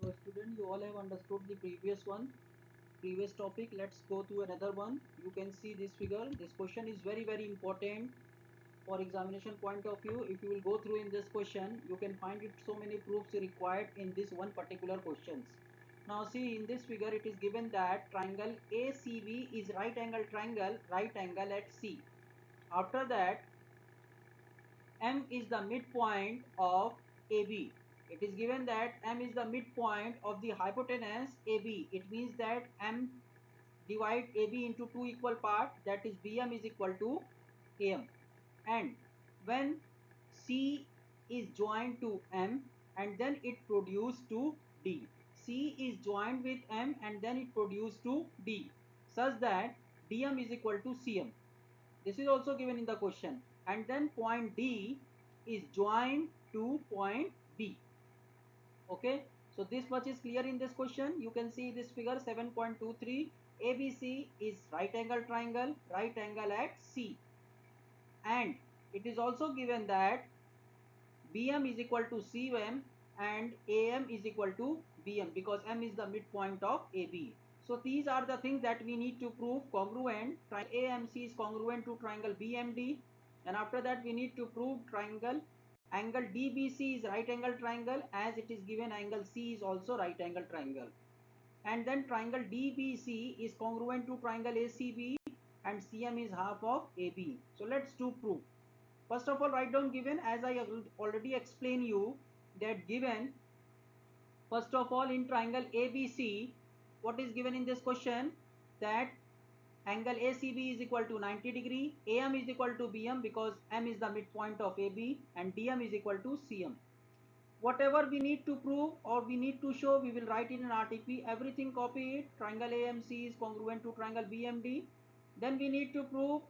So student, you all have understood the previous topic. Let's go to another one. You can see this figure. This question is very important for examination point of view. If you will go through in this question, you can find it so many proofs required in this one particular questions. Now see in this figure it is given that triangle ACB is right angle triangle, right angle at C. After that M is the midpoint of AB. It is given that M is the midpoint of the hypotenuse AB. It means that M divide AB into two equal parts, that is BM is equal to AM. And when C is joined to M and then it produce to D. C is joined with M and then it produce to D, such that DM is equal to CM. This is also given in the question. And then point D is joined to point B. Okay, so this much is clear in this question. You can see this figure 7.23. ABC is right angle triangle, right angle at C. And it is also given that BM is equal to CM and AM is equal to BM, because M is the midpoint of AB. So these are the things that we need to prove congruent. Triangle AMC is congruent to triangle BMD, and after that we need to prove angle DBC is right angle triangle, as it is given angle C is also right angle triangle. And then triangle DBC is congruent to triangle ACB and CM is half of AB. So let's do proof. First of all, write down given, as I already explained you that given. First of all, in triangle ABC, what is given in this question? That angle ACB is equal to 90 degree, AM is equal to BM because M is the midpoint of AB, and DM is equal to CM. Whatever we need to prove or we need to show, we will write in an RTP. Everything copy it. Triangle AMC is congruent to triangle BMD. Then we need to prove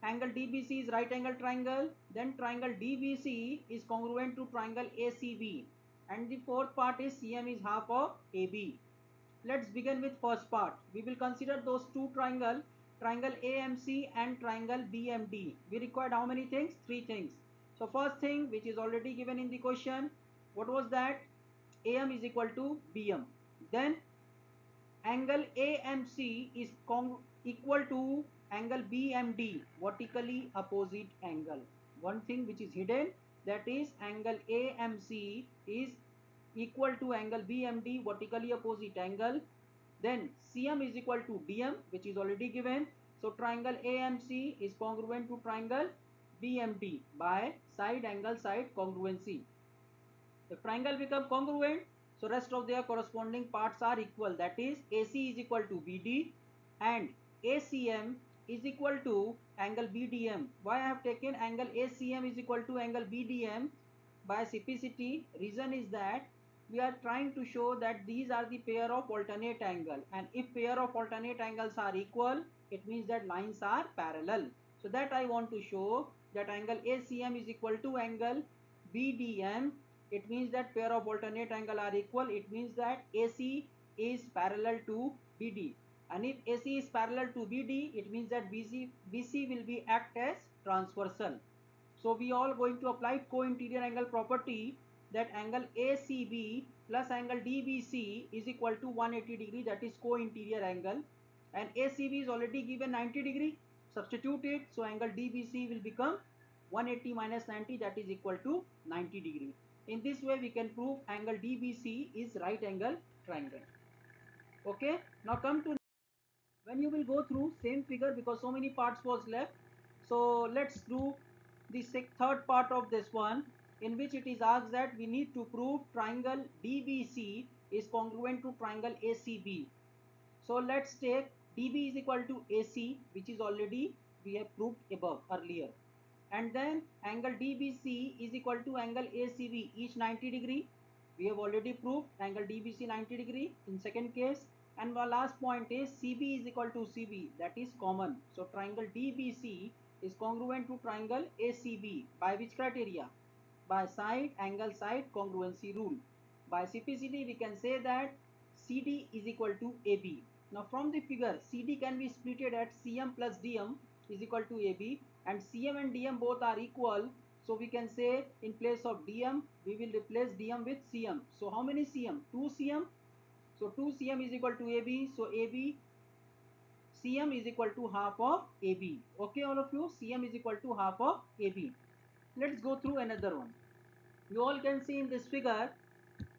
angle DBC is right angle triangle. Then triangle DBC is congruent to triangle ACB. And the fourth part is CM is half of AB. Let's begin with first part. We will consider those two triangle AMC and triangle BMD. We required how many things? Three things. So first thing, which is already given in the question, what was that? AM is equal to BM. Then angle AMC is equal to angle BMD, vertically opposite angle. One thing which is hidden, that is angle AMC is equal to angle BMD, vertically opposite angle. Then CM is equal to DM, which is already given. So triangle AMC is congruent to triangle BMD by side angle side congruency. If triangle become congruent, so rest of their corresponding parts are equal. That is AC is equal to BD and ACM is equal to angle BDM. Why I have taken angle ACM is equal to angle BDM by simplicity? Reason is that we are trying to show that these are the pair of alternate angle, and if pair of alternate angles are equal, it means that lines are parallel. So that I want to show that angle ACM is equal to angle BDM. It means that pair of alternate angle are equal. It means that AC is parallel to BD, and if AC is parallel to BD, it means that BC will be act as transversal. So we all going to apply co-interior angle property, that angle ACB plus angle DBC is equal to 180 degree, that is co-interior angle, and ACB is already given 90 degree. Substitute it, so angle DBC will become 180 minus 90, that is equal to 90 degree. In this way we can prove angle DBC is right angle triangle. Okay, now come to when you will go through same figure, because so many parts was left. So let's do the third part of this one, in which it is asked that we need to prove triangle DBC is congruent to triangle ACB. So let's take DB is equal to AC, which is already we have proved above earlier, and then angle DBC is equal to angle ACB, each 90 degree. We have already proved angle DBC 90 degree in second case. And the last point is CB is equal to CB, that is common. So triangle DBC is congruent to triangle ACB by which criteria? By side angle side congruency rule. By simplicity we can say that CD is equal to AB. Now from the figure, CD can be splitted at CM plus DM is equal to AB, and CM and DM both are equal. So we can say in place of DM, we will replace DM with CM. So how many CM? 2 CM. So 2 CM is equal to AB. So AB, CM is equal to half of AB. Okay, all of you, CM is equal to half of AB. Let's go through another one. You all can see in this figure,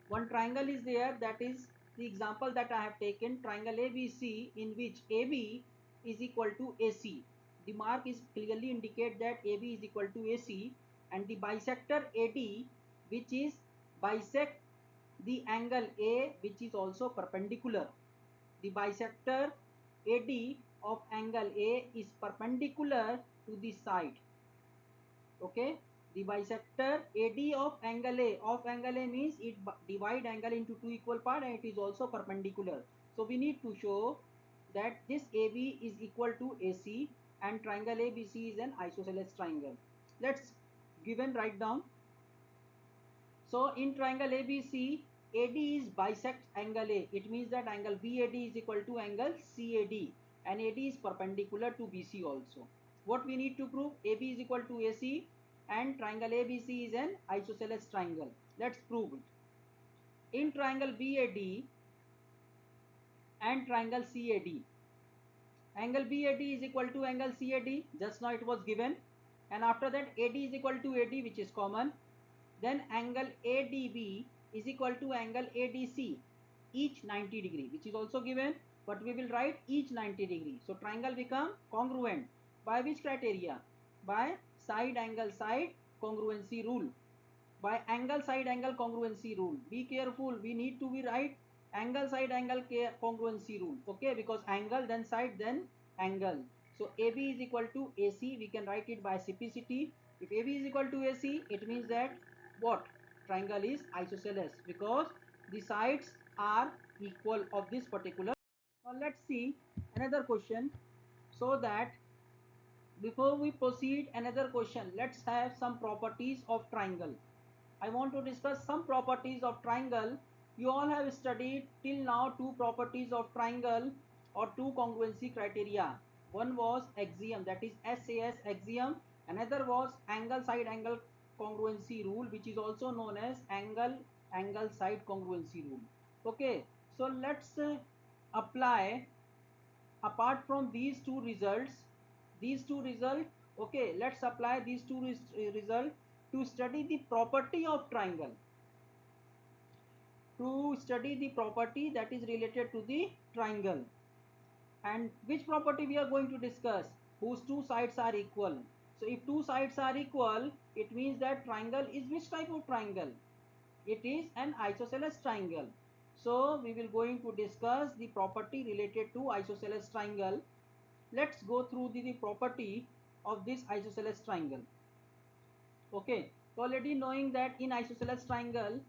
one triangle is there, that is the example that I have taken, triangle ABC, in which AB is equal to AC. The mark is clearly indicate that AB is equal to AC, and the bisector AD, which is bisect the angle A, which is also perpendicular. The bisector AD of angle A is perpendicular to the side. Okay, the bisector AD of angle A means it divide angle into two equal part, and it is also perpendicular. So we need to show that this AB is equal to AC and triangle ABC is an isosceles triangle. Let's given write down. So in triangle ABC, AD is bisect angle A. It means that angle BAD is equal to angle CAD, and AD is perpendicular to BC also. What we need to prove? AB is equal to AC and triangle ABC is an isosceles triangle. Let's prove it. In triangle BAD and triangle CAD, angle BAD is equal to angle CAD. Just now it was given, and after that AD is equal to AD, which is common. Then angle ADB is equal to angle ADC, each 90 degree, which is also given, but we will write each 90 degree. So triangle become congruent. By which criteria? By side angle side congruency rule. By angle side angle congruency rule. Be careful, we need to be right angle side angle congruency rule. Okay, because angle then side then angle. So AB is equal to AC, we can write it by simplicity. If AB is equal to AC, it means that what? Triangle is isosceles because the sides are equal of this particular. Now let's see another question. So that before we proceed another question, let's have some properties of triangle. I want to discuss some properties of triangle. You all have studied till now two properties of triangle or two congruency criteria. One was axiom, that is SAS axiom. Another was angle side angle congruency rule, which is also known as angle side congruency rule. Okay, so let's apply apart from these two results. Okay, let's apply these two results to study the property of triangle, to study the property that is related to the triangle. And which property we are going to discuss? Whose two sides are equal. So if two sides are equal, it means that triangle is which type of triangle? It is an isosceles triangle. So we will going to discuss the property related to isosceles triangle. Let's go through the property of this isosceles triangle. Okay, so already knowing that in isosceles triangle,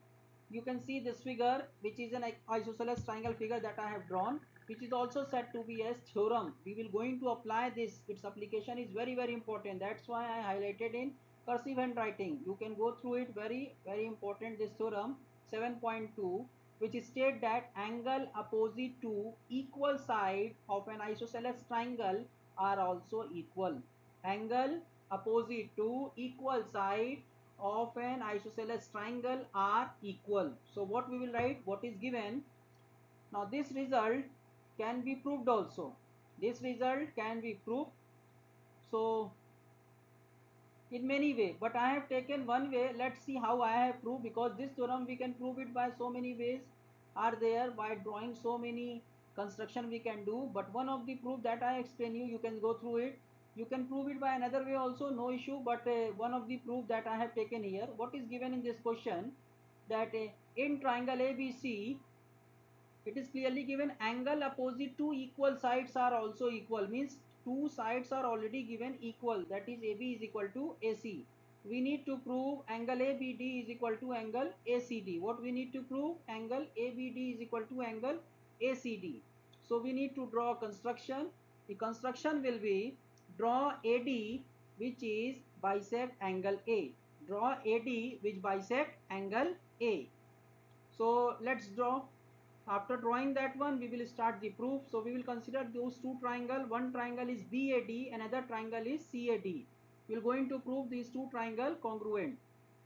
you can see this figure, which is an isosceles triangle figure that I have drawn, which is also said to be as theorem. We will going to apply this. Its application is very important. That's why I highlighted in cursive handwriting. You can go through it. Very important, this theorem 7.2, which state that angle opposite to equal side of an isosceles triangle are also equal. Angle opposite to equal side of an isosceles triangle are equal. So what we will write? What is given? Now this result can be proved also. This result can be proved. So in many ways, but I have taken one way. Let's see how I have proved, because this theorem we can prove it by so many ways are there. By drawing so many construction we can do, but one of the proof that I explain you can go through it. You can prove it by another way also, no issue, but one of the proof that I have taken here. What is given in this question? That in triangle ABC, it is clearly given angle opposite to equal sides are also equal, means two sides are already given equal, that is AB is equal to AC. We need to prove angle ABD is equal to angle ACD. What we need to prove? Angle ABD is equal to angle ACD. So we need to draw construction. The construction will be draw AD which is bisect angle A. Draw AD which bisect angle A. So let's draw. After drawing that one, we will start the proof. So we will consider those two triangle. One triangle is BAD, another triangle is CAD. We are going to prove these two triangle congruent.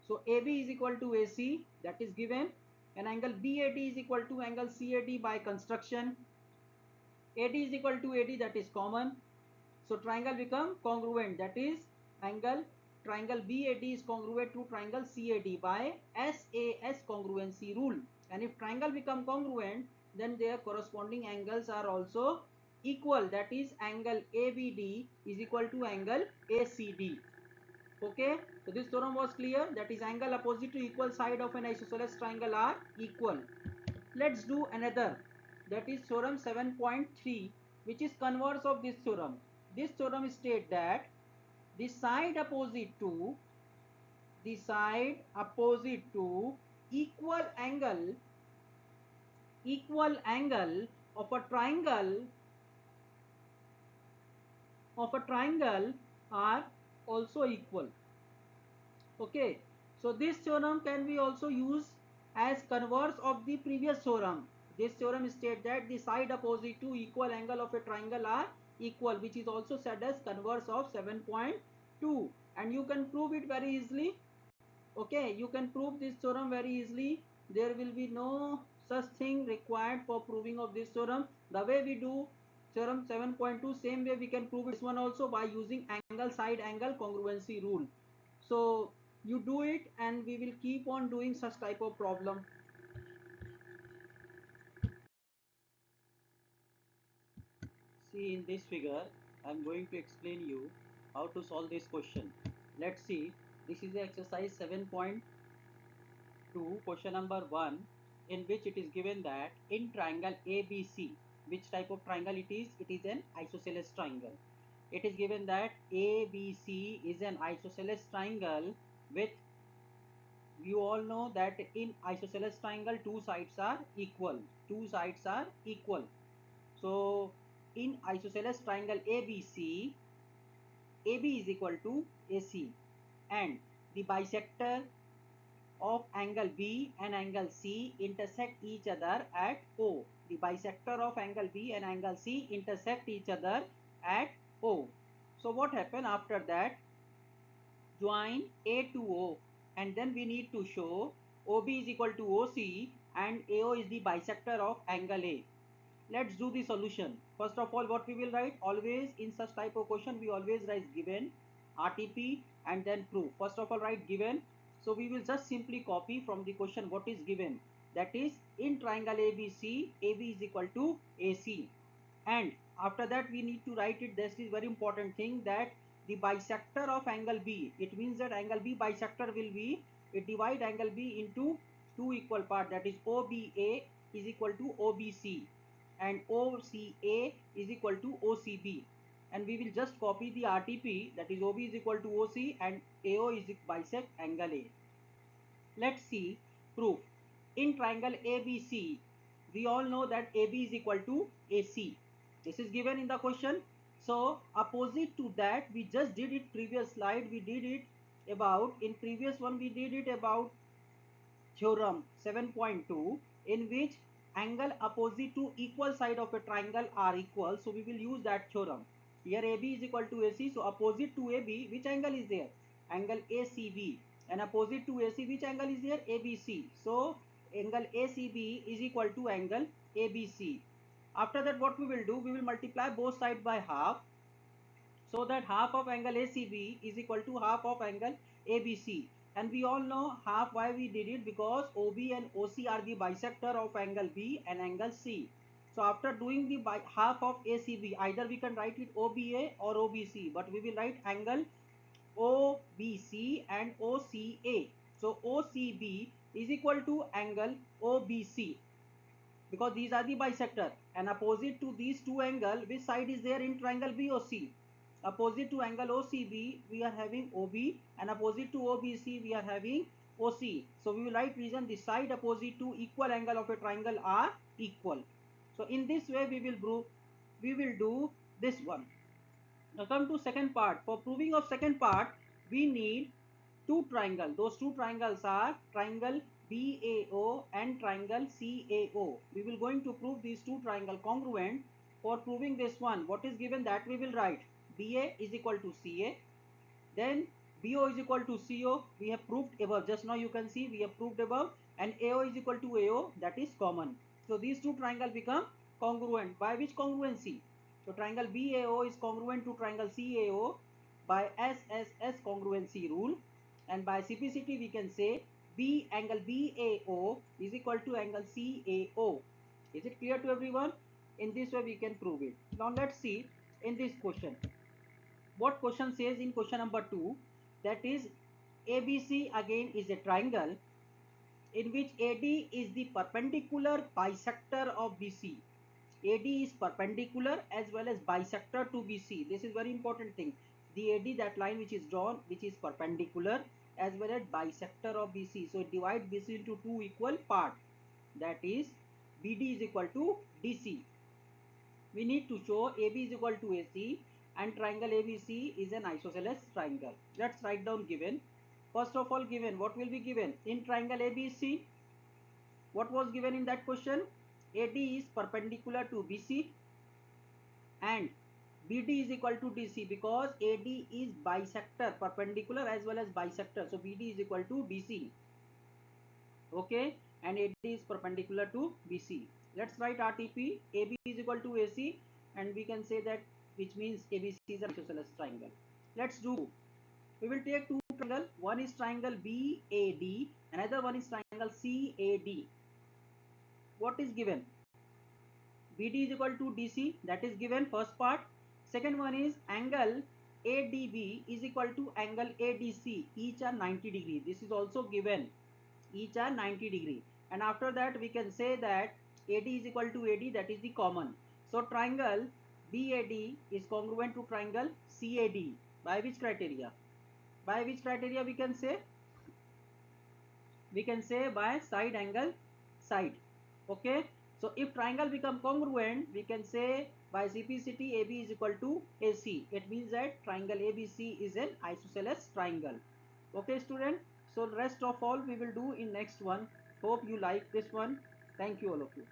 So AB is equal to AC, that is given, and angle BAD is equal to angle CAD by construction. AD is equal to AD, that is common. So triangle become congruent, that is triangle BAD is congruent to triangle CAD by SAS congruency rule. And if triangle become congruent, then their corresponding angles are also equal, that is angle ABD is equal to angle ACD. Okay, so this theorem was clear, that is angle opposite to equal side of an isosceles triangle are equal. Let's do another, that is theorem 7.3, which is converse of this theorem. This theorem states that the side opposite to equal angle of a triangle are also equal. Okay, so this theorem can be also used as converse of the previous theorem. This theorem states that the side opposite to equal angle of a triangle are equal, which is also said as converse of 7.2, and you can prove it very easily. Okay, you can prove this theorem very easily. There will be no such thing required for proving of this theorem. The way we do theorem 7.2, same way we can prove this one also by using angle side angle congruency rule. So you do it, and we will keep on doing such type of problem. See, in this figure I am going to explain you how to solve this question. Let's see, this is the exercise 7.2, question number 1, in which it is given that in triangle ABC, which type of triangle it is? It is an isosceles triangle. It is given that ABC is an isosceles triangle with, you all know that in isosceles triangle two sides are equal. So in isosceles triangle ABC, AB is equal to AC, and the bisector of angle B and angle C intersect each other at O. The bisector of angle B and angle C intersect each other at O. So what happened after that? Join A to O, and then we need to show OB is equal to OC and AO is the bisector of angle A. Let's do the solution. First of all, what we will write? Always in such type of question we always write given, RTP, and then proof. First of all, write given. So we will just simply copy from the question what is given, that is in triangle ABC, AB is equal to AC, and after that we need to write it. This is very important thing, that the bisector of angle B, it means that angle B bisector will be, it divide angle B into two equal part, that is OBA is equal to OBC and OCA is equal to OCB, and we will just copy the RTP, that is OB is equal to OC and AO is bisect angle A. Let's see proof. In triangle ABC, we all know that AB is equal to AC. This is given in the question. So opposite to that, we just did it previous slide. We did it about, in previous one we did it about theorem 7.2, in which angle opposite to equal side of a triangle are equal. So we will use that theorem. Here AB is equal to AC. So opposite to AB, which angle is there? Angle ACB. And opposite to AC, which angle is there? ABC. So angle ACB is equal to angle ABC. After that, what we will do? We will multiply both sides by half, so that half of angle ACB is equal to half of angle ABC. And we all know half, why we did it, because OB and OC are the bisector of angle B and angle C. So after doing the half of ACB, either we can write it OBA or OBC, but we will write angle OBC and OCA. So OCB is equal to angle OBC, because these are the bisector, and opposite to these two angle, which side is there in triangle BOC? Opposite to angle OCB we are having OB, and opposite to OBC we are having OC. So we will write reason, the side opposite to equal angle of a triangle are equal. So in this way we will do this one. Now come to second part. For proving of second part, we need two triangles. Those two triangles are triangle BAO and triangle CAO. We will going to prove these two triangle congruent. For proving this one, what is given, that we will write BA is equal to CA, Then BO is equal to CO, we have proved above, just now you can see we have proved above, and AO is equal to AO, that is common. So these two triangles become congruent. By which congruency? So triangle BAO is congruent to triangle CAO by SSS congruency rule, and by CPCT we can say B angle BAO is equal to angle CAO. Is it clear to everyone? In this way we can prove it. Now let's see in this question. What question says in question number 2, that is ABC again is a triangle in which AD is the perpendicular bisector of BC. AD is perpendicular as well as bisector to BC. This is very important thing. The AD, that line which is drawn, which is perpendicular as well as bisector of BC. So divide BC into two equal parts. That is BD is equal to DC. We need to show AB is equal to AC and triangle ABC is an isosceles triangle. Let's write down given. First of all, given, what will be given? In triangle ABC, what was given in that question? AD is perpendicular to BC and BD is equal to DC, because AD is bisector, perpendicular as well as bisector. So BD is equal to DC. Okay, and AD is perpendicular to BC. Let's write RTP. AB is equal to AC, and we can say that, which means ABC is an isosceles triangle. Let's do. We will take two triangles. One is triangle BAD, another one is triangle CAD. What is given? BD is equal to DC, that is given, first part. Second one is angle ADB is equal to angle ADC, each are 90 degree. This is also given, each are 90 degree. And after that we can say that AD is equal to AD, that is the common. So triangle BAD is congruent to triangle CAD. By which criteria? By which criteria we can say? We can say by side angle side. Okay, so if triangle become congruent, we can say by CPCT AB is equal to AC. It means that triangle ABC is an isosceles triangle. Okay student, so rest of all we will do in next one. Hope you like this one. Thank you all of you.